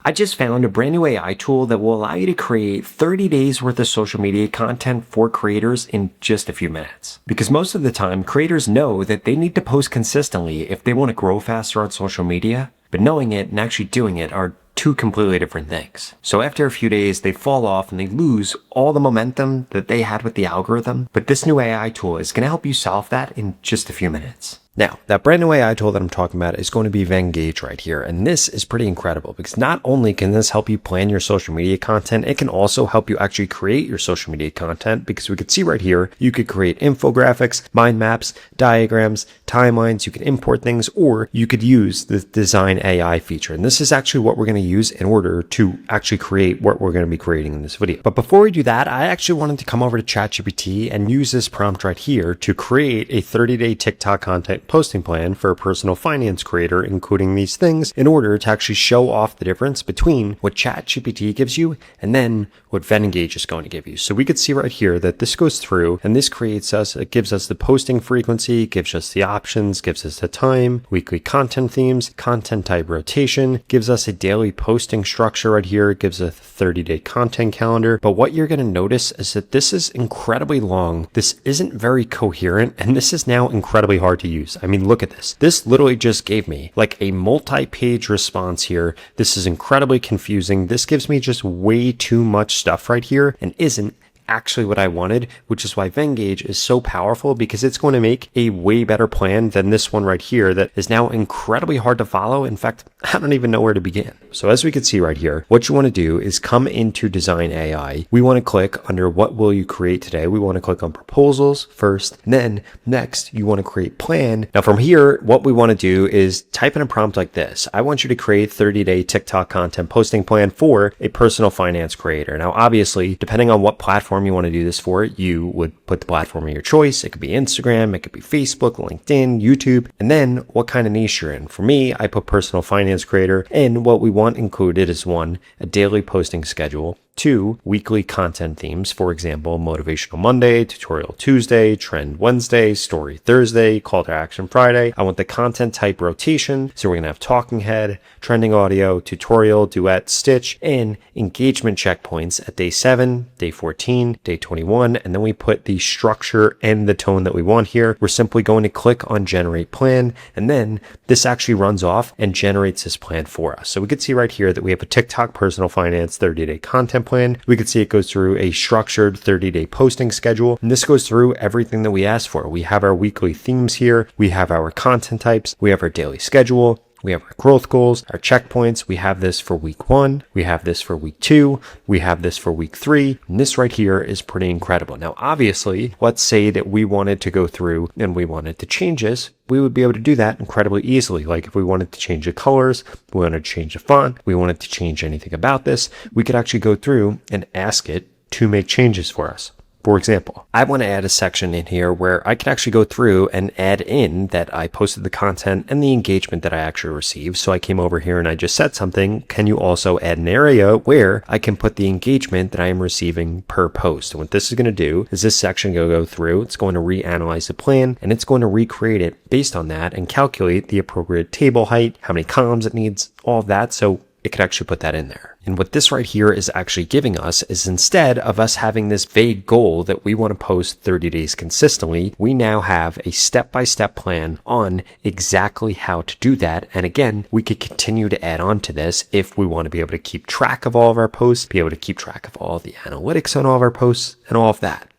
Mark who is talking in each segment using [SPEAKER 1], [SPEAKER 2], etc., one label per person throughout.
[SPEAKER 1] I just found a brand new AI tool that will allow you to create 30 days worth of social media content for creators in just a few minutes. Because most of the time, creators know that they need to post consistently if they want to grow faster on social media, but knowing it and actually doing it are two completely different things. So after a few days, they fall off and they lose all the momentum that they had with the algorithm. But this new AI tool is going to help you solve that in just a few minutes. Now, that brand new AI tool that I'm talking about is going to be Venngage right here. And this is pretty incredible because not only can this help you plan your social media content, it can also help you actually create your social media content, because we could see right here, you could create infographics, mind maps, diagrams, timelines, you can import things, or you could use the design AI feature. And this is actually what we're going to use in order to actually create what we're going to be creating in this video. But before we do that, I actually wanted to come over to ChatGPT and use this prompt right here to create a 30-day TikTok content posting plan for a personal finance creator, including these things, in order to actually show off the difference between what ChatGPT gives you and then what Venngage is going to give you. So we could see right here that this goes through and this it gives us the posting frequency, gives us the options, gives us the time, weekly content themes, content type rotation, gives us a daily posting structure right here, it gives us a 30-day content calendar. But what you're going to notice is that this is incredibly long. This isn't very coherent, and this is now incredibly hard to use. I mean, look at this. This literally just gave me like a multi-page response here. This is incredibly confusing. This gives me just way too much stuff right here and isn't actually what I wanted, which is why Venngage is so powerful, because it's going to make a way better plan than this one right here that is now incredibly hard to follow. In fact, I don't even know where to begin. So as we can see right here, what you want to do is come into Design AI. We want to click under what will you create today. We want to click on proposals first, and then next you want to create plan. Now from here, what we want to do is type in a prompt like this. I want you to create 30-day TikTok content posting plan for a personal finance creator. Now, obviously, depending on what platform you want to do this for, you would put the platform of your choice. It could be Instagram, it could be Facebook, LinkedIn, YouTube, and then what kind of niche you're in. For me, I put personal finance creator, and what we want included is 1, a daily posting schedule, 2, weekly content themes, for example, Motivational Monday, Tutorial Tuesday, Trend Wednesday, Story Thursday, Call to Action Friday. I want the content type rotation, so we're going to have talking head, trending audio, tutorial, duet, stitch, and engagement checkpoints at day 7, day 14, day 21, and then we put the structure and the tone that we want here. We're simply going to click on Generate Plan, and then this actually runs off and generates this plan for us. So we could see right here that we have a TikTok personal finance 30-day content plan. We could see it goes through a structured 30-day posting schedule, and this goes through everything that we asked for. We have our weekly themes here, we have our content types, we have our daily schedule, we have our growth goals, our checkpoints. We have this for week 1. We have this for week 2. We have this for week 3. And this right here is pretty incredible. Now, obviously, let's say that we wanted to go through and we wanted to change this. We would be able to do that incredibly easily. Like if we wanted to change the colors, we wanted to change the font, we wanted to change anything about this, we could actually go through and ask it to make changes for us. For example, I want to add a section in here where I can actually go through and add in that I posted the content and the engagement that I actually received. So I came over here and I just said something. Can you also add an area where I can put the engagement that I am receiving per post? And what this is going to do is this section will go through, it's going to reanalyze the plan, and it's going to recreate it based on that and calculate the appropriate table height, how many columns it needs, all of that. So it could actually put that in there. And what this right here is actually giving us is, instead of us having this vague goal that we want to post 30 days consistently, we now have a step-by-step plan on exactly how to do that. And again, we could continue to add on to this if we want to be able to keep track of all of our posts, be able to keep track of all the analytics on all of our posts and all of that.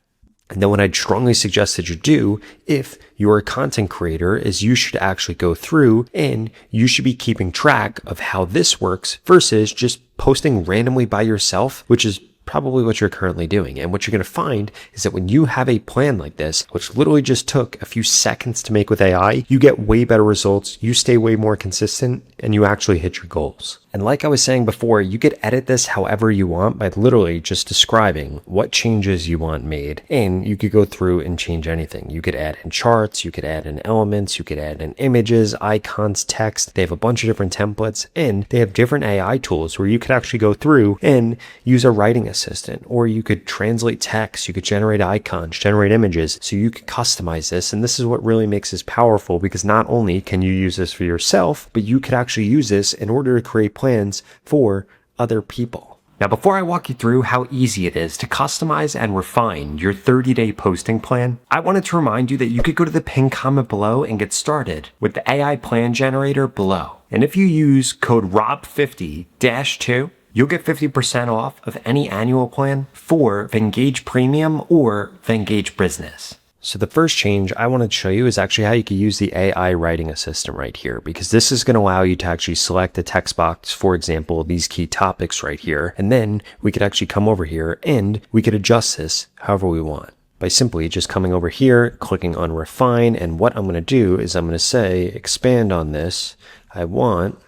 [SPEAKER 1] And then what I'd strongly suggest that you do, if you're a content creator, is you should actually go through and you should be keeping track of how this works versus just posting randomly by yourself, which is probably what you're currently doing. And what you're going to find is that when you have a plan like this, which literally just took a few seconds to make with AI, you get way better results, you stay way more consistent, and you actually hit your goals. And like I was saying before, you could edit this however you want by literally just describing what changes you want made. And you could go through and change anything. You could add in charts, you could add in elements, you could add in images, icons, text. They have a bunch of different templates, and they have different AI tools where you could actually go through and use a writing assistant, or you could translate text, you could generate icons, generate images, so you could customize this. And this is what really makes this powerful, because not only can you use this for yourself, but you could actually use this in order to create plans for other people. Now, before I walk you through how easy it is to customize and refine your 30-day posting plan, I wanted to remind you that you could go to the pinned comment below and get started with the AI plan generator below. And if you use code ROB50-2, you'll get 50% off of any annual plan for Venngage Premium or Venngage Business. So the first change I wanted to show you is actually how you can use the AI writing assistant right here, because this is going to allow you to actually select a text box, for example, these key topics right here. And then we could actually come over here and we could adjust this however we want by simply just coming over here, clicking on refine. And what I'm going to do is I'm going to say, expand on this. I want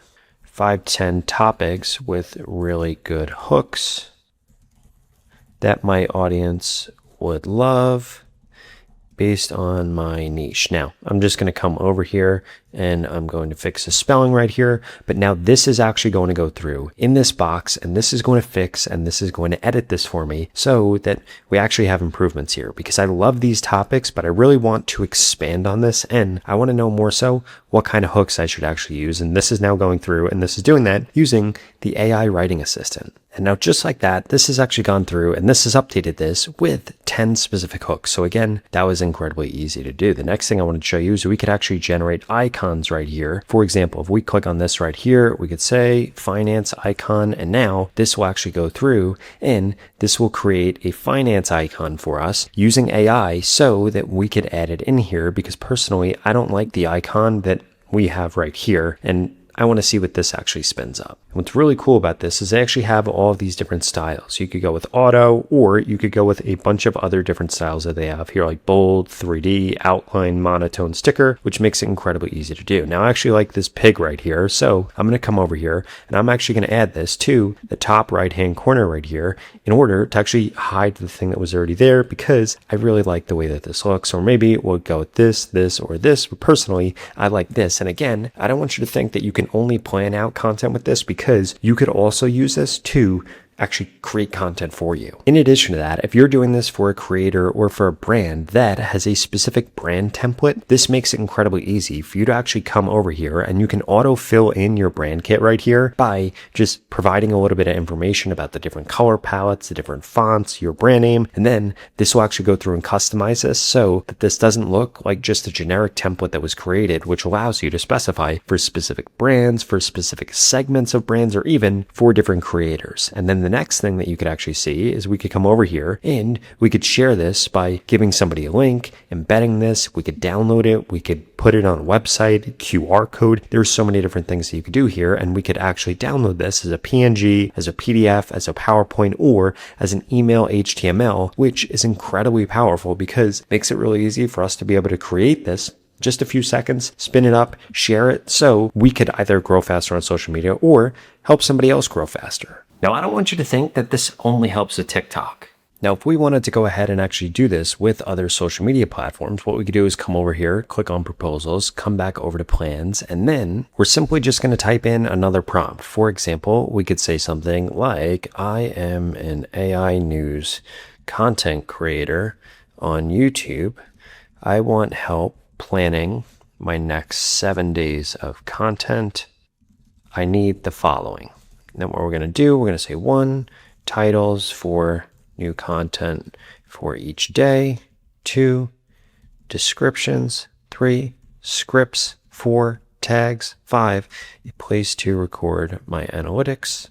[SPEAKER 1] 5-10 topics with really good hooks that my audience would love based on my niche. Now, I'm just going to come over here and I'm going to fix the spelling right here. But now this is actually going to go through in this box, and this is going to fix, and this is going to edit this for me so that we actually have improvements here, because I love these topics, but I really want to expand on this. And I want to know more so what kind of hooks I should actually use. And this is now going through, and this is doing that using the AI writing assistant. And now just like that, this has actually gone through and this has updated this with 10 specific hooks. So again, that was incredibly easy to do. The next thing I want to show you is we could actually generate icons right here. For example, if we click on this right here, we could say finance icon, and now this will actually go through and this will create a finance icon for us using AI so that we could add it in here, because personally, I don't like the icon that we have right here, and I want to see what this actually spins up. And what's really cool about this is they actually have all of these different styles. You could go with auto, or you could go with a bunch of other different styles that they have here, like bold, 3D, outline, monotone, sticker, which makes it incredibly easy to do. Now, I actually like this pig right here. So I'm going to come over here and I'm actually going to add this to the top right-hand corner right here in order to actually hide the thing that was already there, because I really like the way that this looks. Or maybe we'll go with this, or this, but personally, I like this. And again, I don't want you to think that you can only plan out content with this, because you could also use this to actually create content for you. In addition to that, if you're doing this for a creator or for a brand that has a specific brand template, this makes it incredibly easy for you to actually come over here and you can auto fill in your brand kit right here by just providing a little bit of information about the different color palettes, the different fonts, your brand name, and then this will actually go through and customize this so that this doesn't look like just a generic template that was created, which allows you to specify for specific brands, for specific segments of brands, or even for different creators. And then the next thing that you could actually see is we could come over here and we could share this by giving somebody a link, embedding this, we could download it, we could put it on a website, QR code. There's so many different things that you could do here, and we could actually download this as a PNG, as a PDF, as a PowerPoint, or as an email HTML, which is incredibly powerful because it makes it really easy for us to be able to create this just a few seconds, spin it up, share it, so we could either grow faster on social media or help somebody else grow faster. Now, I don't want you to think that this only helps with TikTok. Now, if we wanted to go ahead and actually do this with other social media platforms, what we could do is come over here, click on proposals, come back over to plans, and then we're simply just going to type in another prompt. For example, we could say something like, I am an AI news content creator on YouTube. I want help planning my next 7 days of content. I need the following. And then what we're going to do, we're going to say 1, titles for new content for each day, 2, descriptions, 3, scripts, 4, tags, 5, a place to record my analytics.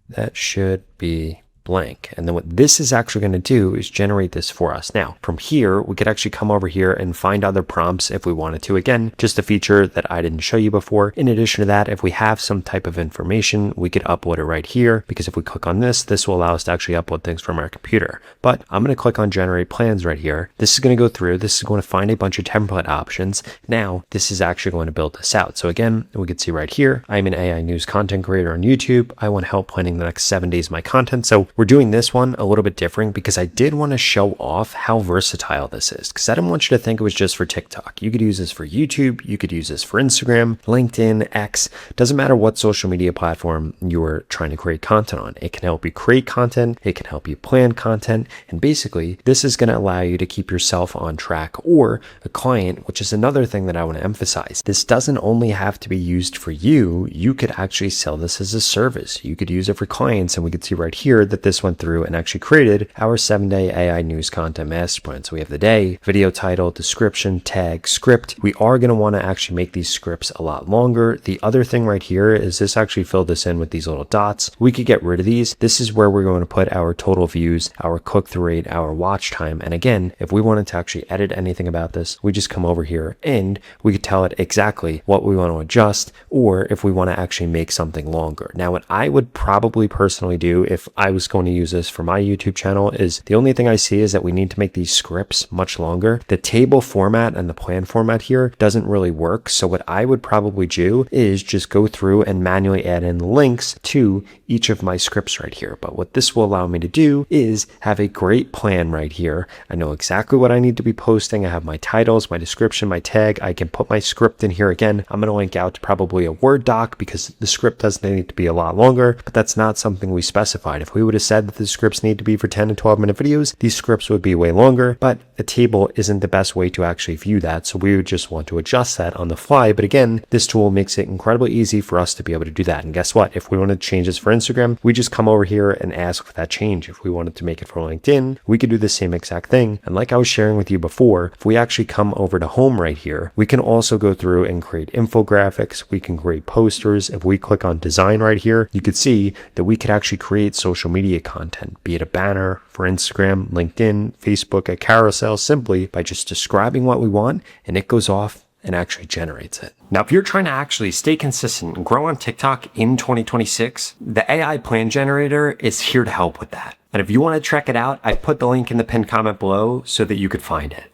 [SPEAKER 1] That should be blank. And then what this is actually going to do is generate this for us. Now, from here, we could actually come over here and find other prompts if we wanted to. Again, just a feature that I didn't show you before. In addition to that, if we have some type of information, we could upload it right here, because if we click on this, this will allow us to actually upload things from our computer. But I'm going to click on generate plans right here. This is going to go through. This is going to find a bunch of template options. Now, this is actually going to build this out. So again, we could see right here, I'm an AI news content creator on YouTube. I want help planning the next 7 days of my content. So We're doing this one a little bit different because I did want to show off how versatile this is, because I didn't want you to think it was just for TikTok. You could use this for YouTube, you could use this for Instagram, LinkedIn, X. Doesn't matter what social media platform you're trying to create content on. It can help you create content, it can help you plan content, and basically this is going to allow you to keep yourself on track, or a client, which is another thing that I want to emphasize. This doesn't only have to be used for you. You could actually sell this as a service. You could use it for clients, and we could see right here that this went through and actually created our 7-day AI news content master plan. So we have the day, video title, description, tag, script. We are going to want to actually make these scripts a lot longer. The other thing right here is this actually filled this in with these little dots. We could get rid of these. This is where we're going to put our total views, our click-through rate, our watch time. And again, if we wanted to actually edit anything about this, we just come over here and we could tell it exactly what we want to adjust, or if we want to actually make something longer. Now, what I would probably personally do if I was going to use this for my YouTube channel is the only thing I see is that we need to make these scripts much longer. The table format and the plan format here doesn't really work. So what I would probably do is just go through and manually add in links to each of my scripts right here. But what this will allow me to do is have a great plan right here. I know exactly what I need to be posting. I have my titles, my description, my tag. I can put my script in here again. I'm going to link out to probably a Word doc because the script doesn't need to be a lot longer, but that's not something we specified. If we would have said that the scripts need to be for 10 to 12 minute videos, these scripts would be way longer, but a table isn't the best way to actually view that. So we would just want to adjust that on the fly. But again, this tool makes it incredibly easy for us to be able to do that. And guess what? If we want to change this for Instagram, we just come over here and ask for that change. If we wanted to make it for LinkedIn, we could do the same exact thing. And like I was sharing with you before, if we actually come over to home right here, we can also go through and create infographics. We can create posters. If we click on design right here, you could see that we could actually create social media content, be it a banner for Instagram, LinkedIn, Facebook, a carousel, simply by just describing what we want, and it goes off and actually generates it. Now, if you're trying to actually stay consistent and grow on TikTok in 2026, the AI plan generator is here to help with that. And if you want to check it out, I put the link in the pinned comment below so that you could find it.